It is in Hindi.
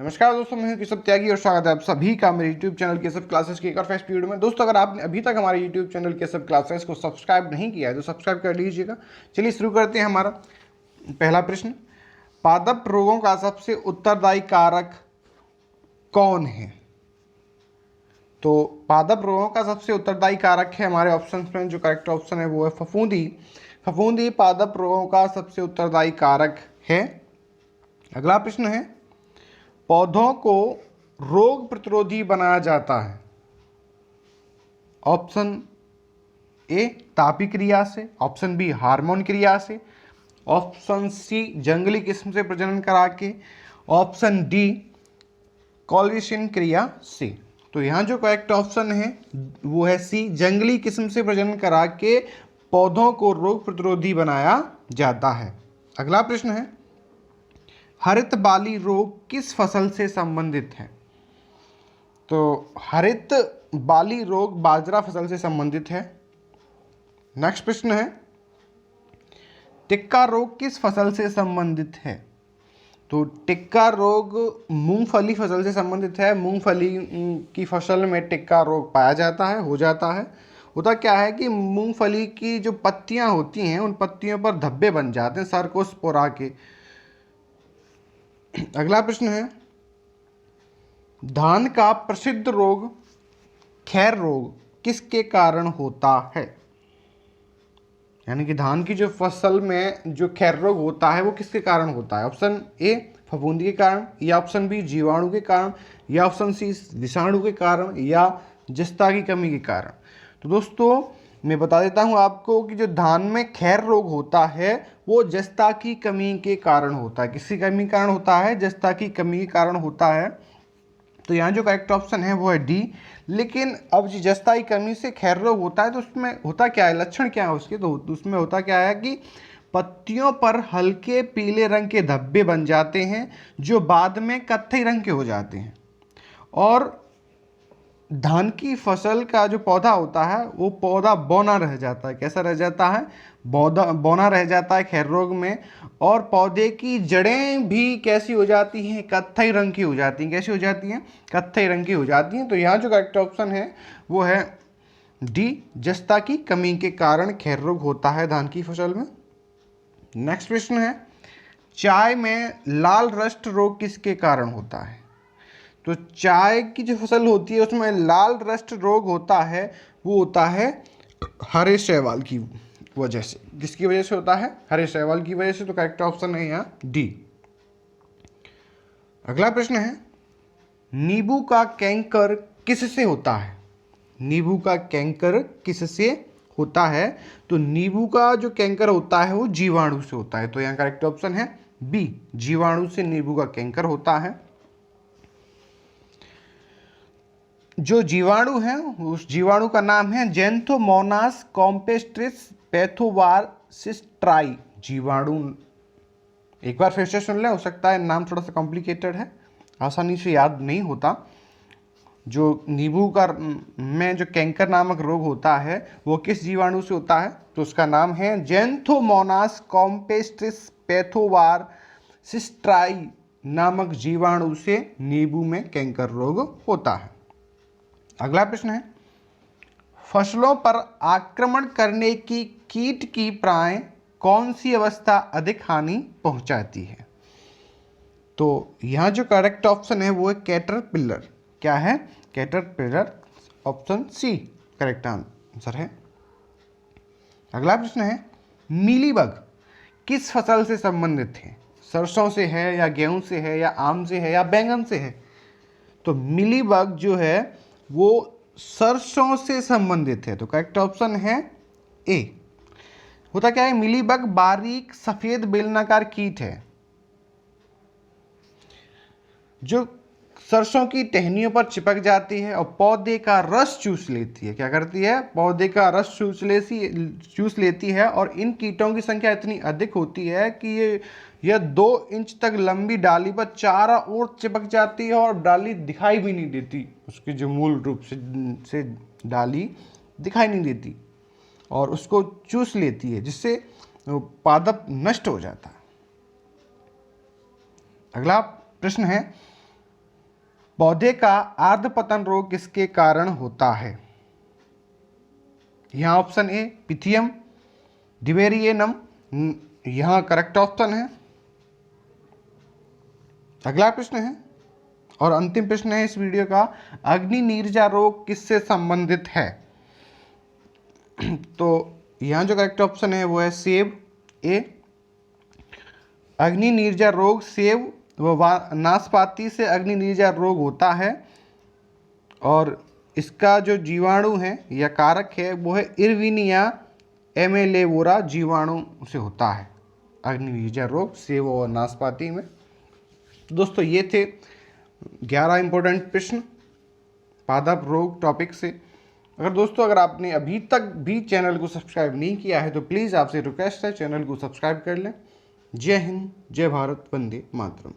नमस्कार दोस्तों, मैं हूं केशव त्यागी और स्वागत है आप सभी का मेरे YouTube चैनल केशव क्लासेस की एक और फर्स्ट वीडियो में। दोस्तों, अगर आपने अभी तक हमारे YouTube चैनल केशव क्लासेस को सब्सक्राइब नहीं किया है तो सब्सक्राइब कर लीजिएगा। चलिए शुरू करते हैं। हमारा पहला प्रश्न, पादप रोगों का सबसे उत्तरदायी कारक कौन है? तो पादप रोगों का सबसे उत्तरदायी कारक है, हमारे ऑप्शन में जो करेक्ट ऑप्शन है वो है फफूंदी। फफूंदी पादप रोगों का सबसे उत्तरदायी कारक है। अगला प्रश्न है, पौधों को रोग प्रतिरोधी बनाया जाता है। ऑप्शन ए तापी क्रिया से, ऑप्शन बी हार्मोन क्रिया से, ऑप्शन सी जंगली किस्म से प्रजनन करा के, ऑप्शन डी कॉल्विशन क्रिया से। तो यहाँ जो करेक्ट ऑप्शन है वो है सी, जंगली किस्म से प्रजनन करा के पौधों को रोग प्रतिरोधी बनाया जाता है। अगला प्रश्न है, हरित बाली रोग किस फसल से संबंधित है? तो हरित बाली रोग बाजरा फसल से संबंधित है। नेक्स्ट प्रश्न है, टिक्का रोग किस फसल से संबंधित है? तो टिक्का रोग मूंगफली फसल से संबंधित है। मूंगफली की फसल में टिक्का रोग पाया जाता है, हो जाता है। होता क्या है कि मूंगफली की जो पत्तियां होती हैं उन पत्तियों पर धब्बे बन जाते हैं सर्कोस्पोरा के। अगला प्रश्न है, धान का प्रसिद्ध रोग खैर रोग किसके कारण होता है? यानी कि धान की जो फसल में जो खैर रोग होता है वो किसके कारण होता है? ऑप्शन ए फफूंदी के कारण, या ऑप्शन बी जीवाणु के कारण, या ऑप्शन सी विषाणु के कारण, या जस्ता की कमी के कारण। तो दोस्तों मैं बता देता हूं आपको कि जो धान में खैर रोग होता है वो जस्ता की कमी के कारण होता है। किसकी कमी के कारण होता है? जस्ता की कमी के कारण होता है। तो यहाँ जो करेक्ट ऑप्शन है वो है डी। लेकिन अब जस्ता की कमी से खैर रोग होता है तो उसमें होता क्या है, लक्षण क्या है उसके? तो उसमें होता क्या है कि पत्तियों पर हल्के पीले रंग के धब्बे बन जाते हैं जो बाद में कत्थई रंग के हो जाते हैं। और धान की फसल का जो पौधा होता है वो पौधा बौना रह जाता है। कैसा रह जाता है? बौना रह जाता है खैर रोग में। और पौधे की जड़ें भी कैसी हो जाती हैं? कत्थई रंग की हो जाती हैं। कैसी हो जाती हैं? कत्थई रंग की हो जाती हैं। तो यहाँ जो करेक्ट ऑप्शन है वो है डी, जस्ता की कमी के कारण खैर रोग होता है धान की फसल में। नेक्स्ट प्रश्न है, चाय में लाल रस्ट रोग किसके कारण होता है? तो चाय की जो फसल होती है उसमें लाल रस्ट रोग होता है, वो होता है हरे शैवाल की वजह से। किसकी वजह से होता है? हरे शैवाल की वजह से। तो करेक्ट ऑप्शन है यहाँ डी। अगला प्रश्न है, नींबू का कैंकर किससे होता है? नींबू का कैंकर किससे होता है? तो नींबू का जो कैंकर होता है वो जीवाणु से होता है। तो यहाँ करेक्ट ऑप्शन है बी, जीवाणु से नींबू का कैंकर होता है। जो जीवाणु है उस जीवाणु का नाम है जेंथोमोनास कॉम्पेस्ट्रिस पैथोवारसिस्ट्राई जीवाणु। एक बार फिर से सुन लें, हो सकता है नाम थोड़ा सा कॉम्प्लिकेटेड है, आसानी से याद नहीं होता। जो नींबू का में जो कैंकर नामक रोग होता है वो किस जीवाणु से होता है? तो उसका नाम है जेंथोमोनास कॉम्पेस्ट्रिस पैथोवारसिस्ट्राई नामक जीवाणु से नींबू में कैंकर रोग होता है। अगला प्रश्न है, फसलों पर आक्रमण करने की कीट की प्राय कौन सी अवस्था अधिक हानि पहुंचाती है? तो यहाँ जो करेक्ट ऑप्शन है वो है कैटरपिलर। क्या है? Caterpillar. Option C correct answer है। अगला प्रश्न है, मीलीबग किस फसल से संबंधित है? सरसों से है, या गेहूं से है, या आम से है, या बैंगन से है? तो मीलीबग जो है वो सरसों से संबंधित है। तो करेक्ट ऑप्शन है ए। होता क्या है, मीलीबग बारीक सफेद बेलनाकार कीट है जो सरसों की टहनियों पर चिपक जाती है और पौधे का रस चूस लेती है। क्या करती है? पौधे का रस चूस लेती है। और इन कीटों की संख्या इतनी अधिक होती है कि यह 2 इंच तक लंबी डाली पर चारों ओर चिपक जाती है और डाली दिखाई भी नहीं देती। उसकी जो मूल रूप से डाली दिखाई नहीं देती और उसको चूस लेती है, जिससे पादप नष्ट हो जाता है। अगला प्रश्न है, पौधे का आर्द्रपतन रोग किसके कारण होता है? यहाँ ऑप्शन ए पिथियम डिवेरिएनम यहाँ करेक्ट ऑप्शन है। अगला प्रश्न है और अंतिम प्रश्न है इस वीडियो का, अग्नि नीरजा रोग किससे संबंधित है? तो यहाँ जो करेक्ट ऑप्शन है वो है सेब ए। अग्नि नीरजा रोग सेब व नाशपाती से अग्नि नीरजा रोग होता है और इसका जो जीवाणु है या कारक है वो है इरविनिया एमेलेवोरा जीवाणु से होता है अग्नि नीरजा रोग सेब और नाशपाती में। दोस्तों ये थे 11 इंपॉर्टेंट प्रश्न पादप रोग टॉपिक से। अगर आपने अभी तक भी चैनल को सब्सक्राइब नहीं किया है तो प्लीज़ आपसे रिक्वेस्ट है चैनल को सब्सक्राइब कर लें। जय हिंद, जय भारत, वंदे मातरम।